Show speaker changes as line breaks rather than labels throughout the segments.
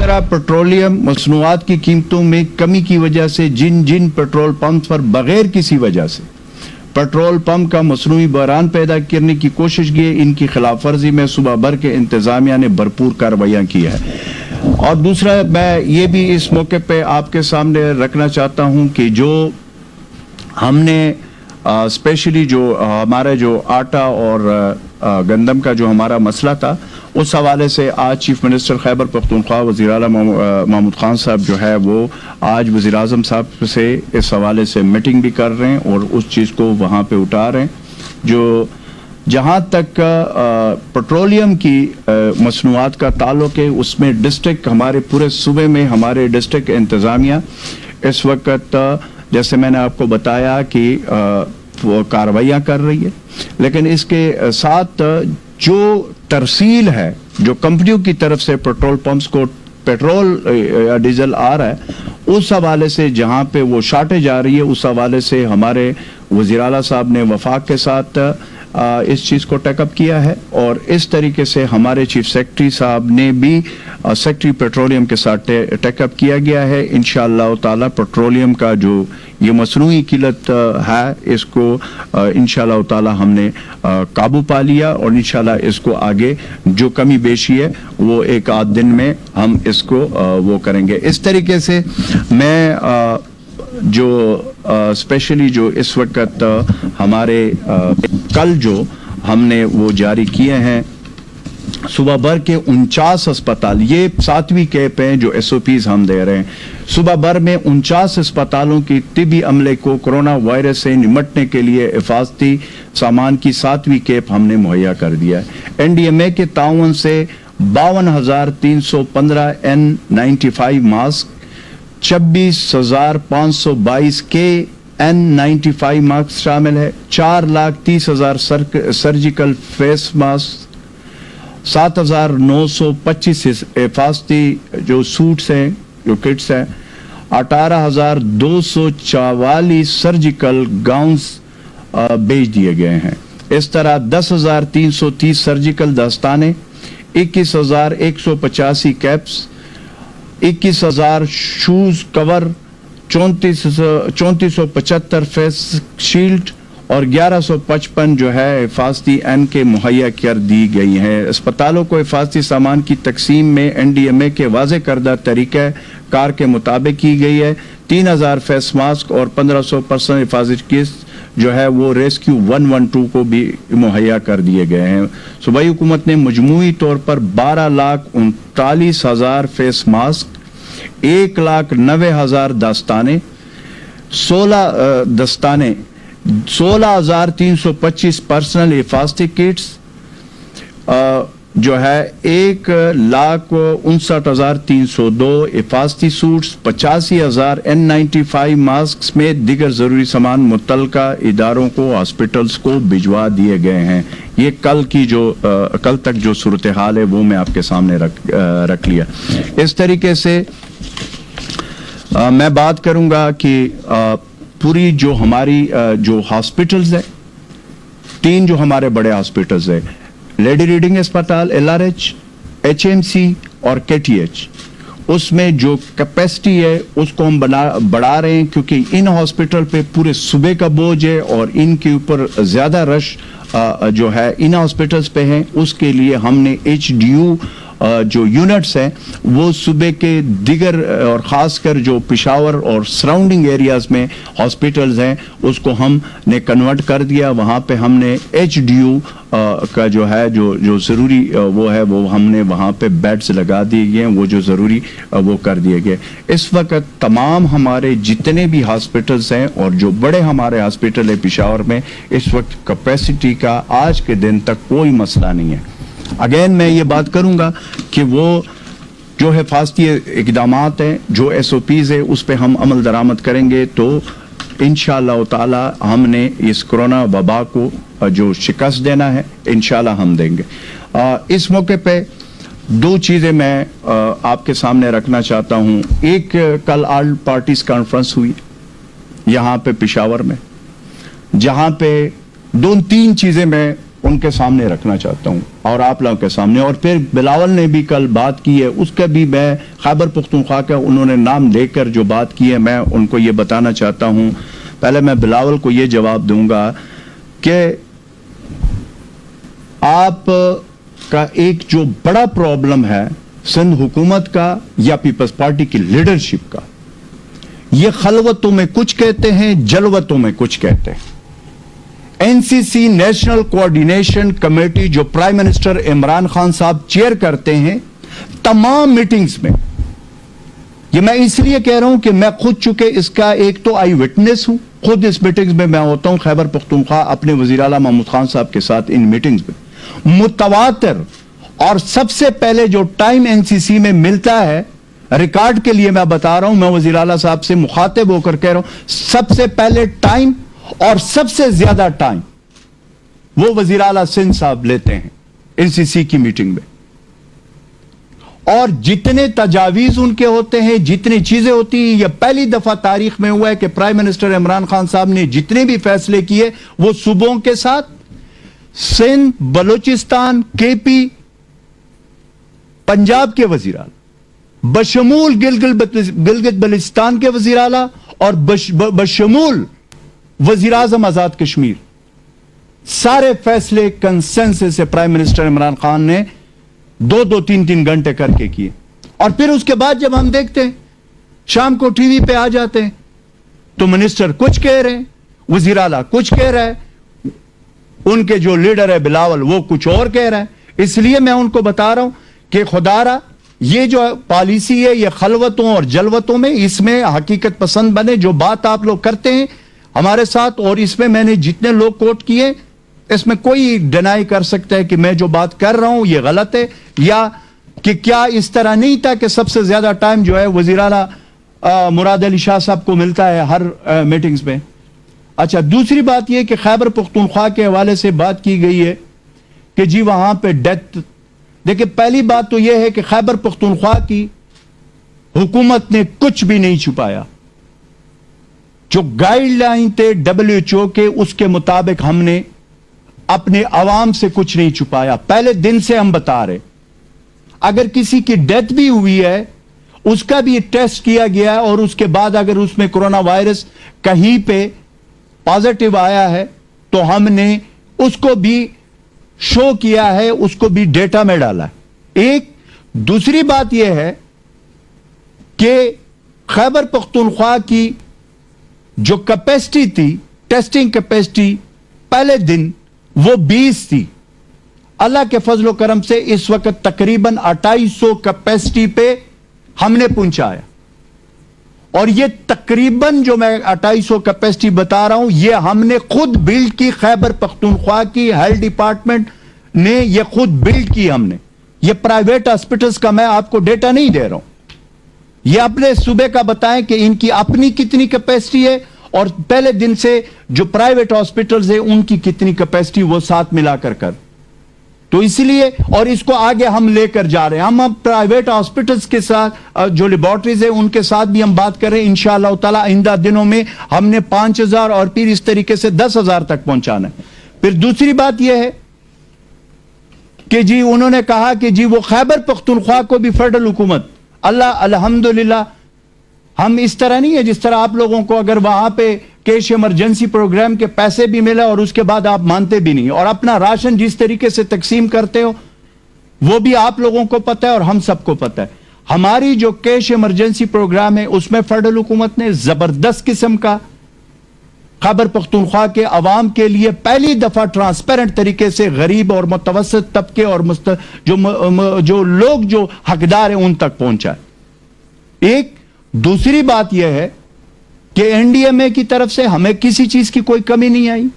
طرح पेट्रोलियम मसनूआत की कीमतों में कमी की वजह से जिन पेट्रोल पंप पर बगैर किसी वजह से पेट्रोल पंप का मसनूई बहरान पैदा करने की कोशिश की, इनकी खिलाफ वर्जी में सूबा भर के इंतजामिया ने भरपूर कार्रवाइयाँ की है। और दूसरा मैं ये भी इस मौके पे आपके सामने रखना चाहता हूँ कि जो हमने स्पेशली जो हमारा जो आटा और गंदम का जो हमारा मसला था, उस हवाले से आज चीफ मिनिस्टर खैबर पख्तूनख्वा वज़ीर आला महमूद खान साहब जो है वो आज वज़ीर आज़म साहब से इस हवाले से मीटिंग भी कर रहे हैं और उस चीज़ को वहाँ पे उठा रहे हैं। जो जहाँ तक पेट्रोलियम की मसनूआत का ताल्लुक है, उसमें डिस्ट्रिक्ट हमारे पूरे सूबे में हमारे डिस्ट्रिक्ट इंतज़ामिया इस वक्त जैसे मैंने आपको बताया कि कार्रवाइयाँ कर रही है, लेकिन इसके साथ जो तरसील है, जो कंपनियों की तरफ से पेट्रोल पंप्स को पेट्रोल या डीजल आ रहा है, उस हवाले से जहाँ पे वो शार्टेज आ रही है, उस हवाले से हमारे वज़ीर आला साहब ने वफाक के साथ इस चीज़ को टेकअप किया है और इस तरीके से हमारे चीफ सेक्रेटरी साहब ने भी सेक्रेटरी पेट्रोलियम के साथ टेकअप किया गया है। इंशाअल्लाह ताला पेट्रोलियम का जो ये मसनूई किल्लत है, इसको इंशाअल्लाह ताला हमने काबू पा लिया और इंशाअल्लाह इसको आगे जो कमी बेशी है वो एक आध दिन में हम इसको वो करेंगे। इस तरीके से मैं जो स्पेशली जो इस वक्त हमारे कल जो हमने वो जारी किए हैं सूबा भर के 49 अस्पताल, ये 7वीं कैप हैं जो SOPs हम दे रहे हैं। सूबा भर में 49 अस्पतालों की तिबी अमले को कोरोना वायरस से निमटने के लिए हिफाजती सामान की 7वीं कैप हमने मुहैया कर दिया है। NDMA के ताउन से 52,315 N95 मास्क, 26,522 के N95 मास्क शामिल है, 4,30,000 सर्जिकल फेस मास्क, 7,925 हिफाजती जो सूट्स हैं, जो किट्स हैं, 18,244 सर्जिकल गाउन्स भेज दिए गए हैं। इस तरह 10,330 सर्जिकल दस्ताने, 21,185 caps, 21,000 shoes cover, 3475 face shield और 1155 जो है हिफाजती एन के मुहैया कर दी गई हैं। अस्पतालों को हिफाजती सामान की तकसीम में NDMA के वाज़े करदा तरीक़ा कार के मुताबिक की गई है। 3,000 फेस मास्क और 1,500 पर्सनल हिफाजत किट जो है वो रेस्क्यू 112 को भी मुहैया कर दिए गए हैं। सूबाई हुकूमत ने मजमूई तौर पर 12,39,000 फेस मास्क, 1,90,000 दस्ताने, 16,325 पर्सनल हिफाजती किट्स जो है 1,59,302 हिफाजती सूट्स, 85,000 N95 मास्क में दीगर जरूरी सामान मुतल्लिका इदारों को हॉस्पिटल्स को भिजवा दिए गए हैं। ये कल तक जो सूरत हाल है वो मैं आपके सामने रख लिया। इस तरीके से मैं बात करूंगा कि पूरी जो हमारी जो हॉस्पिटल्स है, 3 जो हमारे बड़े हॉस्पिटल्स है, लेडी रीडिंग अस्पताल LRH, HMC और KTH, उसमें जो कैपेसिटी है उसको हम बढ़ा रहे हैं, क्योंकि इन हॉस्पिटल पे पूरे सूबे का बोझ है और इनके ऊपर ज़्यादा रश जो है इन हॉस्पिटल्स पे है। उसके लिए हमने HDU जो यूनिट्स हैं वो सूबे के दिगर और ख़ासकर जो पेशावर और सराउंडिंग एरियाज़ में हॉस्पिटल्स हैं उसको हमने कन्वर्ट कर दिया। वहाँ पे हमने HDU का जो है जो ज़रूरी वो है वो हमने वहाँ पे बेड्स लगा दिए गए हैं, वो जो ज़रूरी वो कर दिए गए। इस वक्त तमाम हमारे जितने भी हॉस्पिटल्स हैं और जो बड़े हमारे हॉस्पिटल है पेशावर में, इस वक्त कैपेसिटी का आज के दिन तक कोई मसला नहीं है। अगेन मैं ये बात करूंगा कि वो जो हिफाजती इक़दामात हैं, जो SOPs है, उस पे हम अमल दरामद करेंगे तो इंशाअल्लाह ताला हमने इस कोरोना वबा को जो शिकस्त देना है इंशाअल्लाह हम देंगे। इस मौके पे 2 चीज़ें मैं आपके सामने रखना चाहता हूँ। एक, कल ऑल पार्टीज कॉन्फ्रेंस हुई यहाँ पे पेशावर में, जहाँ पे 2-3 चीज़ें मैं ان کے سامنے رکھنا چاہتا ہوں اور آپ لوگوں کے سامنے. اور پھر بلاول نے بھی کل بات کی ہے, اس کا بھی میں خیبر پختونخوا کا انہوں نے نام لے کر جو بات کی ہے میں ان کو یہ بتانا چاہتا ہوں. پہلے میں بلاول کو یہ جواب دوں گا کہ آپ کا ایک جو بڑا پرابلم ہے سندھ حکومت کا یا پیپلز پارٹی کی لیڈرشپ کا, یہ خلوتوں میں کچھ کہتے ہیں, جلوتوں میں کچھ کہتے ہیں. این سی سی نیشنل کوآرڈینیشن کمیٹی جو پرائم منسٹر عمران خان صاحب چیئر کرتے ہیں, تمام میٹنگز میں, یہ میں اس لیے کہہ رہا ہوں کہ میں خود چونکہ اس کا ایک تو آئی وٹنس ہوں, خود اس میٹنگز میں میں ہوتا ہوں خیبر پختونخوا اپنے وزیر اعلیٰ محمود خان صاحب کے ساتھ ان میٹنگز میں متواتر. اور سب سے پہلے جو ٹائم این سی سی میں ملتا ہے, ریکارڈ کے لیے میں بتا رہا ہوں, میں وزیر اعلیٰ صاحب سے مخاطب ہو کر کہہ رہا ہوں, سب سے پہلے ٹائم اور سب سے زیادہ ٹائم وہ وزیر اعلیٰ سندھ صاحب لیتے ہیں این سی سی کی میٹنگ میں. اور جتنے تجاویز ان کے ہوتے ہیں, جتنی چیزیں ہوتی ہیں, یہ پہلی دفعہ تاریخ میں ہوا ہے کہ پرائم منسٹر عمران خان صاحب نے جتنے بھی فیصلے کیے وہ صوبوں کے ساتھ, سندھ, بلوچستان, کے پی, پنجاب کے وزیر اعلیٰ, بشمول گلگت بلتستان کے وزیر اعلیٰ اور بشمول وزیر اعظم آزاد کشمیر, سارے فیصلے کنسنسس سے پرائم منسٹر عمران خان نے 2-3 گھنٹے کر کے کیے. اور پھر اس کے بعد جب ہم دیکھتے ہیں شام کو ٹی وی پہ آ جاتے ہیں تو منسٹر کچھ کہہ رہے ہیں, وزیر اعلیٰ کچھ کہہ رہا ہے, ان کے جو لیڈر ہے بلاول وہ کچھ اور کہہ رہا ہے. اس لیے میں ان کو بتا رہا ہوں کہ خدا را یہ جو پالیسی ہے یہ خلوتوں اور جلوتوں میں, اس میں حقیقت پسند بنے. جو بات آپ لوگ کرتے ہیں ہمارے ساتھ, اور اس میں میں نے جتنے لوگ کوٹ کیے, اس میں کوئی ڈینائی کر سکتا ہے کہ میں جو بات کر رہا ہوں یہ غلط ہے, یا کہ کیا اس طرح نہیں تھا کہ سب سے زیادہ ٹائم جو ہے وزیر اعلیٰ مراد علی شاہ صاحب کو ملتا ہے ہر میٹنگز میں. اچھا, دوسری بات یہ کہ خیبر پختونخوا کے حوالے سے بات کی گئی ہے کہ جی وہاں پہ ڈیتھ. دیکھیں, پہلی بات تو یہ ہے کہ خیبر پختونخوا کی حکومت نے کچھ بھی نہیں چھپایا. جو گائیڈ لائن تھے WHO کے, اس کے مطابق ہم نے اپنے عوام سے کچھ نہیں چھپایا. پہلے دن سے ہم بتا رہے, اگر کسی کی ڈیتھ بھی ہوئی ہے اس کا بھی ٹیسٹ کیا گیا ہے, اور اس کے بعد اگر اس میں کرونا وائرس کہیں پہ پازیٹیو آیا ہے تو ہم نے اس کو بھی شو کیا ہے, اس کو بھی ڈیٹا میں ڈالا ہے. ایک دوسری بات یہ ہے کہ خیبر پختونخوا کی جو کیپیسٹی تھی, ٹیسٹنگ کیپیسٹی پہلے دن وہ 20 تھی. اللہ کے فضل و کرم سے اس وقت تقریباً 2800 کیپیسٹی پہ ہم نے پہنچایا. اور یہ تقریباً جو میں 2800 کیپیسٹی بتا رہا ہوں یہ ہم نے خود بلڈ کی, خیبر پختونخوا کی ہیلتھ ڈپارٹمنٹ نے یہ خود بلڈ کی. ہم نے یہ پرائیویٹ ہاسپٹلز کا میں آپ کو ڈیٹا نہیں دے رہا ہوں, یہ اپنے صوبے کا بتائیں کہ ان کی اپنی کتنی کیپیسٹی ہے, اور پہلے دن سے جو پرائیویٹ ہاسپٹلز ہیں ان کی کتنی کیپیسٹی, وہ ساتھ ملا کر. تو اس لیے, اور اس کو آگے ہم لے کر جا رہے ہیں. ہم پرائیویٹ ہاسپٹلز کے ساتھ جو لیبارٹریز ہیں ان کے ساتھ بھی ہم بات کریں انشاءاللہ تعالی. آئندہ دنوں میں ہم نے 5000 اور پھر اس طریقے سے 10,000 تک پہنچانا ہے. پھر دوسری بات یہ ہے کہ جی انہوں نے کہا کہ جی وہ خیبر پختونخوا کو بھی فیڈرل حکومت, اللہ الحمدللہ ہم اس طرح نہیں ہے جس طرح آپ لوگوں کو اگر وہاں پہ کیش ایمرجنسی پروگرام کے پیسے بھی ملا اور اس کے بعد آپ مانتے بھی نہیں, اور اپنا راشن جس طریقے سے تقسیم کرتے ہو وہ بھی آپ لوگوں کو پتہ ہے اور ہم سب کو پتہ ہے. ہماری جو کیش ایمرجنسی پروگرام ہے اس میں فیڈرل حکومت نے زبردست قسم کا خیبر پختونخوا کے عوام کے لیے پہلی دفعہ ٹرانسپیرنٹ طریقے سے غریب اور متوسط طبقے اور جو لوگ جو حقدار ہیں ان تک پہنچا. ایک دوسری بات یہ ہے کہ این ڈی ایم اے کی طرف سے ہمیں کسی چیز کی کوئی کمی نہیں آئی.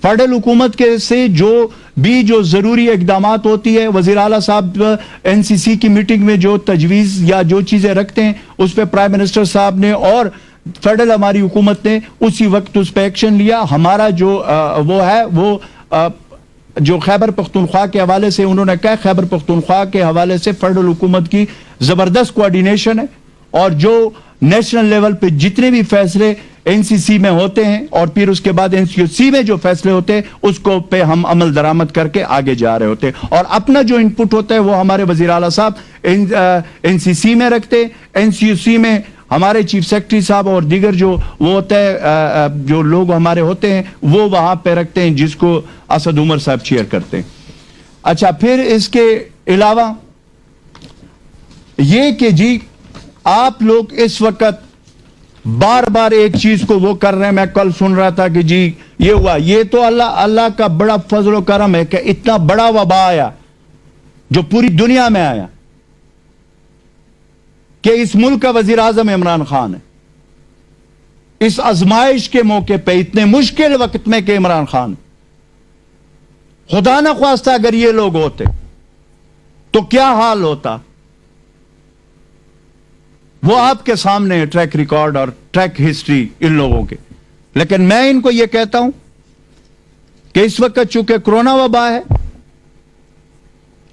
فیڈرل حکومت کے سے جو ضروری اقدامات ہوتی ہے, وزیر اعلیٰ صاحب این سی سی کی میٹنگ میں جو تجویز یا جو چیزیں رکھتے ہیں اس پہ پرائم منسٹر صاحب نے اور فیڈرل ہماری حکومت نے اسی وقت اس پہ ایکشن لیا. ہمارا وہ جو خیبر پختونخوا کے حوالے سے انہوں نے کہا, خیبر پختونخوا کے حوالے سے فیڈرل حکومت کی زبردست کوآرڈینیشن ہے, اور جو نیشنل لیول پہ جتنے بھی فیصلے एनसीसी में होते हैं और फिर उसके बाद एनसीसी में जो फैसले होते हैं उसको पे हम अमल दरामद करके आगे जा रहे होते हैं, और अपना जो इनपुट होता है वो हमारे वजीर आला साहब एनसीसी में रखते हैं। एनसीसी में हमारे चीफ सेक्रेटरी साहब और दीगर जो वो होता है जो लोग हमारे होते हैं वो वहां पे रखते हैं, जिसको असद उमर साहब चेयर करते हैं। अच्छा, फिर इसके अलावा ये कि जी आप लोग इस वक्त बार बार एक चीज को वो कर रहे हैं। मैं कल सुन रहा था कि जी ये हुआ, ये तो अल्लाह का बड़ा फजल व करम है कि इतना बड़ा वबा आया जो पूरी दुनिया में आया कि इस मुल्क का वजीर आजम इमरान खान है। इस आजमाइश के मौके पे इतने मुश्किल वक्त में कि इमरान खान, खुदा ना ख्वास्ता अगर ये लोग होते तो क्या हाल होता, वो आपके सामने है ट्रैक रिकॉर्ड और ट्रैक हिस्ट्री इन लोगों के। लेकिन मैं इनको यह कहता हूं कि इस वक्त चूंकि कोरोना वबा है,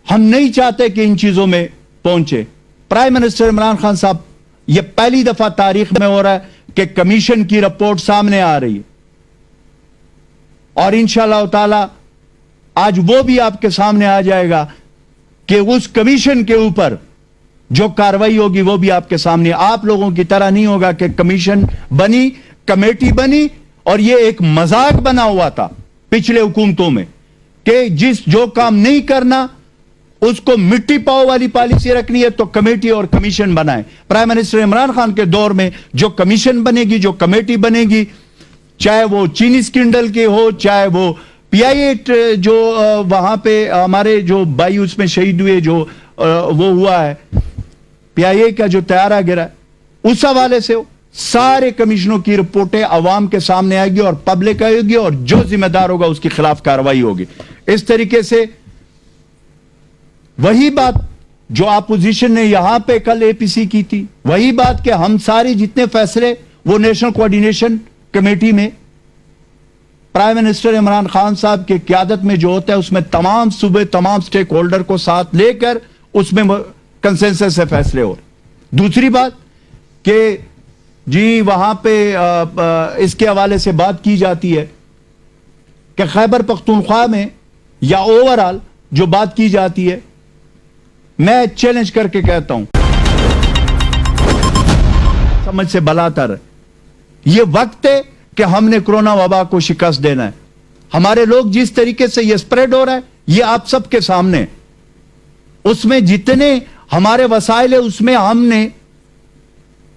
हम नहीं चाहते कि इन चीजों में पहुंचे। प्राइम मिनिस्टर इमरान खान साहब, यह पहली दफा तारीख में हो रहा है कि कमीशन की रिपोर्ट सामने आ रही है, और इंशाअल्लाह ताला आज वो भी आपके सामने आ जाएगा कि उस कमीशन के ऊपर जो कार्रवाई होगी वो भी आपके सामने। आप लोगों की तरह नहीं होगा कि कमीशन बनी, कमेटी बनी और ये एक मजाक बना हुआ था पिछले हुकूमतों में कि जो काम नहीं करना उसको मिट्टी पाव वाली पॉलिसी रखनी है तो कमेटी और कमीशन बनाए। प्राइम मिनिस्टर इमरान खान के दौर में जो कमीशन बनेगी, जो कमेटी बनेगी, चाहे वो चीनी स्किंडल की हो, चाहे वो PI8 जो वहां पे हमारे जो भाई उसमें शहीद हुए, जो वो हुआ है PIA का जो तैयारा गिरा, उस हवाले से हो, सारे कमीशनों की रिपोर्टें अवाम के सामने आएगी और पब्लिक आएगी और जो जिम्मेदार होगा उसके खिलाफ कार्रवाई होगी। इस तरीके से वही बात जो अपोजिशन ने यहां पे कल APC की थी, वही बात कि हम सारे जितने फैसले वो नेशनल कोऑर्डिनेशन कमेटी में प्राइम मिनिस्टर इमरान खान साहब की क़यादत में जो होता है उसमें तमाम सूबे, तमाम स्टेक होल्डर को साथ लेकर उसमें कंसेंसस से फैसले हो रहे। दूसरी बात कि जी वहां पे इसके हवाले से बात की जाती है कि खैबर पख्तूनख्वा में या ओवरऑल जो बात की जाती है, मैं चैलेंज करके कहता हूं समझ से बलातर, यह वक्त है कि हमने कोरोना वबा को शिकस्त देना है। हमारे लोग जिस तरीके से यह स्प्रेड हो रहा है यह आप सबके सामने, उसमें जितने हमारे वसाइल है उसमें हमने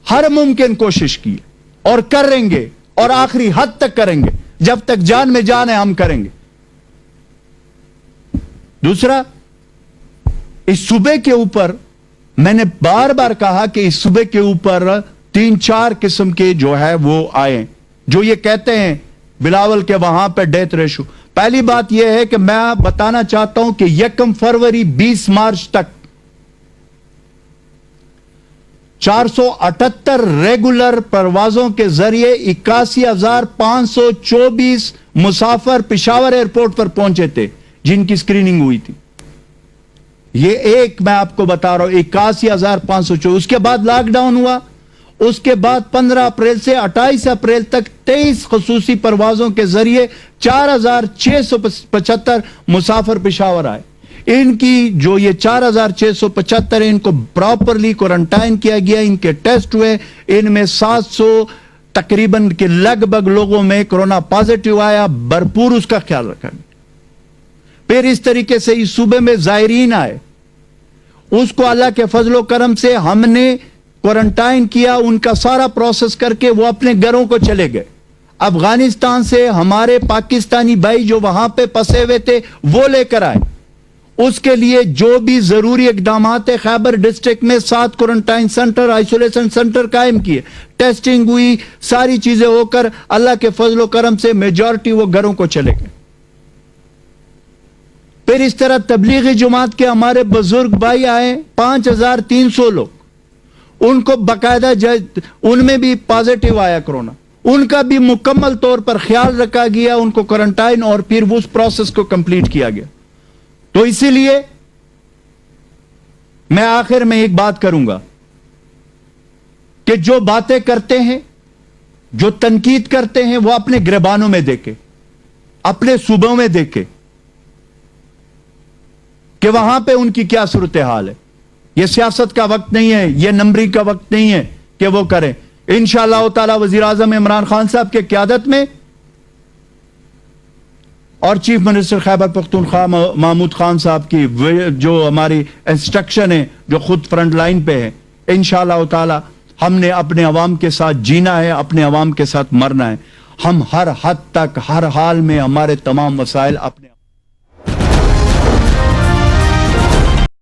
हर मुमकिन कोशिश की और करेंगे और आखिरी हद तक करेंगे, जब तक जान में जान है हम करेंगे। दूसरा, इस सूबे के ऊपर मैंने बार बार कहा कि इस सूबे के ऊपर 3-4 किस्म के जो है वो आए, जो ये कहते हैं बिलावल के वहां पे डेथ रेशो। पहली बात यह है कि मैं बताना चाहता हूं कि 1 फरवरी 20 मार्च तक 478 रेगुलर परवाजों के जरिए 81,524 मुसाफिर पेशावर एयरपोर्ट पर पहुंचे थे जिनकी स्क्रीनिंग हुई थी। ये एक मैं आपको बता रहा हूं, 81,524। उसके बाद लॉकडाउन हुआ, उसके बाद 15 अप्रैल से 28 अप्रैल तक 23 खसूसी परवाजों के जरिए 4,675 मुसाफिर पेशावर आए। इनकी जो ये 4,675 है इनको प्रॉपरली क्वारंटाइन किया गया, इनके टेस्ट हुए, इनमें 700 तकरीबन के लगभग लोगों में कोरोना पॉजिटिव आया, भरपूर उसका ख्याल रखा गया। फिर इस तरीके से इस सूबे में जायरीन आए, उसको अल्लाह के फजलो करम से हमने क्वारंटाइन किया, उनका सारा प्रोसेस करके वो अपने घरों को चले गए। अफगानिस्तान से हमारे पाकिस्तानी भाई जो वहां पे फंसे हुए थे वो लेकर आए, उसके लिए जो भी जरूरी इकदाम है खैबर डिस्ट्रिक्ट में 7 क्वारंटाइन सेंटर, आइसोलेशन सेंटर कायम किए, टेस्टिंग हुई, सारी चीजें होकर अल्लाह के फजलो करम से मेजॉरिटी वो घरों को चले गए। फिर इस तरह तबलीगी जमात के हमारे बुजुर्ग भाई आए 5,300 लोग, उनको बाकायदा उनमें भी पॉजिटिव आया कोरोना, उनका भी मुकम्मल तौर पर ख्याल रखा गया, उनको क्वारंटाइन और फिर उस प्रोसेस को कंप्लीट किया गया। तो इसीलिए मैं आखिर में एक बात करूंगा कि जो बातें करते हैं جو تنقید کرتے ہیں وہ اپنے گریبانوں میں دیکھیں، اپنے صوبوں میں دیکھیں کہ وہاں پہ ان کی کیا صورتحال ہے۔ یہ سیاست کا وقت نہیں ہے، یہ نمبری کا وقت نہیں ہے کہ وہ کریں۔ انشاءاللہ تعالی وزیر اعظم عمران خان صاحب کے قیادت میں اور چیف منسٹر خیبر پختونخوا محمود خان صاحب کی جو ہماری انسٹرکشن ہے، جو خود فرنٹ لائن پہ ہے، انشاءاللہ تعالی ہم نے اپنے عوام کے ساتھ جینا ہے، اپنے عوام کے ساتھ مرنا ہے۔ ہم ہر حد تک ہر حال میں ہمارے تمام وسائل اپنے